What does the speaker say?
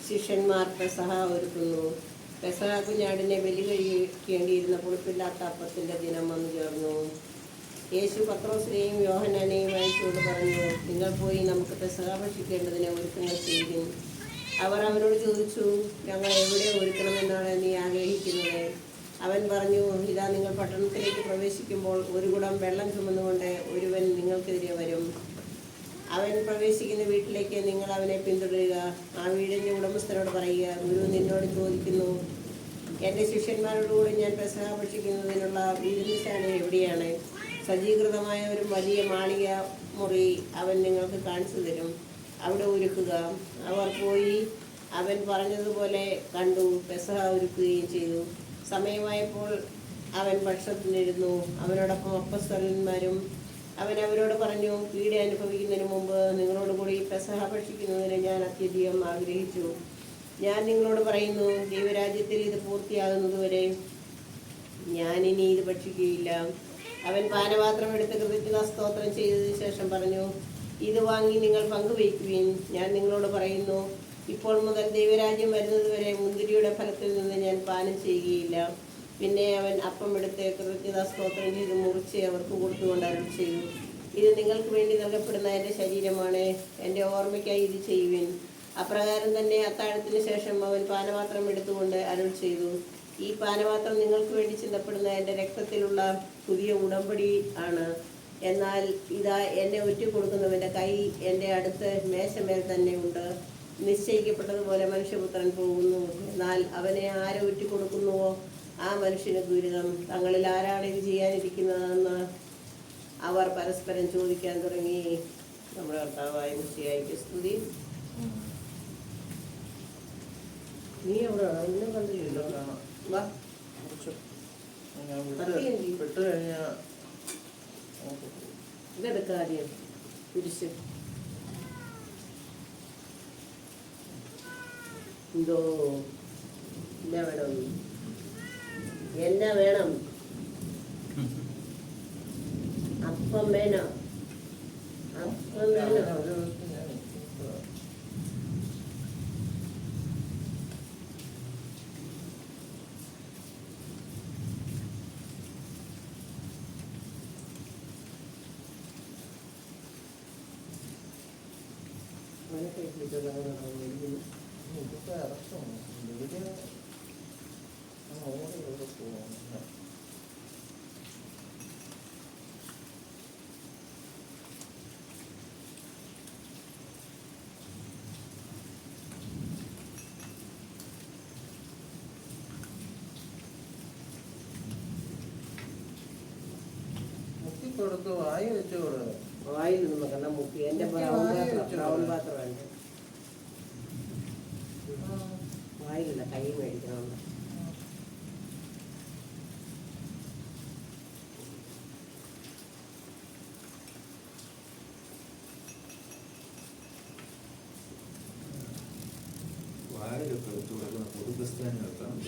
ശിഷ്യന്മാർ പെസഹ ഒരുക്കുന്നു. പെസഹ കുഞ്ഞാടിനെ ബലി കഴിക്കേണ്ടിയിരുന്ന പുളിപ്പില്ലാത്ത അപ്പത്തിൻ്റെ ദിനം വന്നു ചേർന്നു. യേശു പത്രോസിനെയും യോഹന്നാനെയും അയച്ചുകൊണ്ട് പറഞ്ഞു, നിങ്ങൾ പോയി നമുക്ക് പെസഹ ഭക്ഷിക്കേണ്ടതിന് ഒരുക്കങ്ങൾ ചെയ്യുവിൻ. അവർ അവനോട് ചോദിച്ചു, ഞങ്ങൾ എവിടെ ഒരുക്കണമെന്നാണ് നീ ആഗ്രഹിക്കുന്നത്? അവൻ പറഞ്ഞു, ഇതാ, നിങ്ങൾ പട്ടണത്തിലേക്ക് പ്രവേശിക്കുമ്പോൾ ഒരു കുടം വെള്ളം ചുമന്നുകൊണ്ട് ഒരുവൻ നിങ്ങൾക്കെതിരെ വരും. അവൻ പ്രവേശിക്കുന്ന വീട്ടിലേക്ക് നിങ്ങൾ അവനെ പിന്തുടരുക. ആ വീടിൻ്റെ ഉടമസ്ഥനോട് പറയുക, ഗുരു നിന്നോട് ചോദിക്കുന്നു, എൻ്റെ ശിഷ്യന്മാരോടുകൂടി ഞാൻ പെസഹ ഭക്ഷിക്കുന്നതിനുള്ള വിരുന്നുശാല എവിടെയാണ്? സജ്ജീകൃതമായ ഒരു വലിയ മാളിക മുറി അവൻ നിങ്ങൾക്ക് കാണിച്ചു തരും. അവിടെ ഒരുക്കുക. അവർ പോയി അവൻ പറഞ്ഞതുപോലെ കണ്ടു, പെസഹ ഒരുക്കുകയും ചെയ്തു. സമയമായപ്പോൾ അവൻ ഭക്ഷണത്തിനിരുന്നു. അവനോടൊപ്പം അപ്പസ്തലന്മാരും. അവൻ അവരോട് പറഞ്ഞു, പീഡ അനുഭവിക്കുന്നതിന് മുമ്പ് നിങ്ങളോട് കൂടി പെസഹ ഭക്ഷിക്കുന്നതിന് ഞാൻ അത്യധികം ആഗ്രഹിച്ചു. ഞാൻ നിങ്ങളോട് പറയുന്നു, ദൈവരാജ്യത്തിൽ ഇത് പൂർത്തിയാകുന്നതുവരെ ഞാനിനി ഇത് ഭക്ഷിക്കുകയില്ല. അവൻ പാനപാത്രം എടുത്ത് കൃതജ്ഞതാ സ്തോത്രം ചെയ്തതിനു ശേഷം പറഞ്ഞു, ഇത് വാങ്ങി നിങ്ങൾ പങ്കുവയ്ക്കുവിൻ. ഞാൻ നിങ്ങളോട് പറയുന്നു, ഇപ്പോൾ മുതൽ ദൈവരാജ്യം വരുന്നതുവരെ മുന്തിരിയുടെ ഫലത്തിൽ നിന്ന് ഞാൻ പാനം ചെയ്യുകയില്ല. പിന്നെ അവൻ അപ്പം എടുത്ത് കൃതജ്ഞതാ സ്തോത്രം ചെയ്ത് മുറിച്ച് അവർക്ക് കൊടുത്തുകൊണ്ട് അരുൾ ചെയ്തു, ഇത് നിങ്ങൾക്ക് വേണ്ടി നൽകപ്പെടുന്ന എൻ്റെ ശരീരമാണ്. എൻ്റെ ഓർമ്മയ്ക്കായി ഇത് ചെയ്യുവിൻ. അപ്രകാരം തന്നെ അത്താഴത്തിന് ശേഷം അവൻ പാനപാത്രം എടുത്തുകൊണ്ട് അരുൾ ചെയ്തു, ഈ പാനപാത്രം നിങ്ങൾക്ക് വേണ്ടി ചിന്തപ്പെടുന്ന എൻ്റെ രക്തത്തിലുള്ള പുതിയ ഉടമ്പടി ആണ്. എന്നാൽ ഇതാ, എന്നെ ഒറ്റിക്കൊടുക്കുന്നവൻ്റെ കൈ എൻ്റെ അടുത്ത് മേശമേൽ തന്നെ ഉണ്ട്. നിശ്ചയിക്കപ്പെട്ടതുപോലെ മനുഷ്യപുത്രൻ പോകുന്നു. എന്നാൽ അവനെ ആരെ ഒറ്റിക്കൊടുക്കുന്നുവോ ആ മനുഷ്യന് ദുരിതം. തങ്ങളിൽ ആരാണ് ഇത് ചെയ്യാനിരിക്കുന്നതെന്ന് അവർ പരസ്പരം ചോദിക്കാൻ തുടങ്ങി. നമ്മുടെ കർത്താവായ മിശിഹായ്ക്ക് സ്തുതി. നീ അവിടെ ഇന്നും കണ്ടില്ലല്ലോ. വാ, ഇതെടുക്കാദ്യം കുരിശ്. എന്തോ എന്നാ വേണം? എന്നാ വേണം? അപ്പം വേണം. അപ്പം വേണം. കൊടുത്ത് വായി വെച്ചോട്. വായിൽ നിന്ന് കണ്ട മുക്കി. എൻ്റെ ബ്രൗൺ പാത്രമുണ്ട്. വായിലില്ല, കൈ മേടിക്കണം. വായിലൊക്കെ എടുത്തു കൊടുക്കുന്ന പൊതു ക്രിസ്ത്യാനികൾക്കാണ്.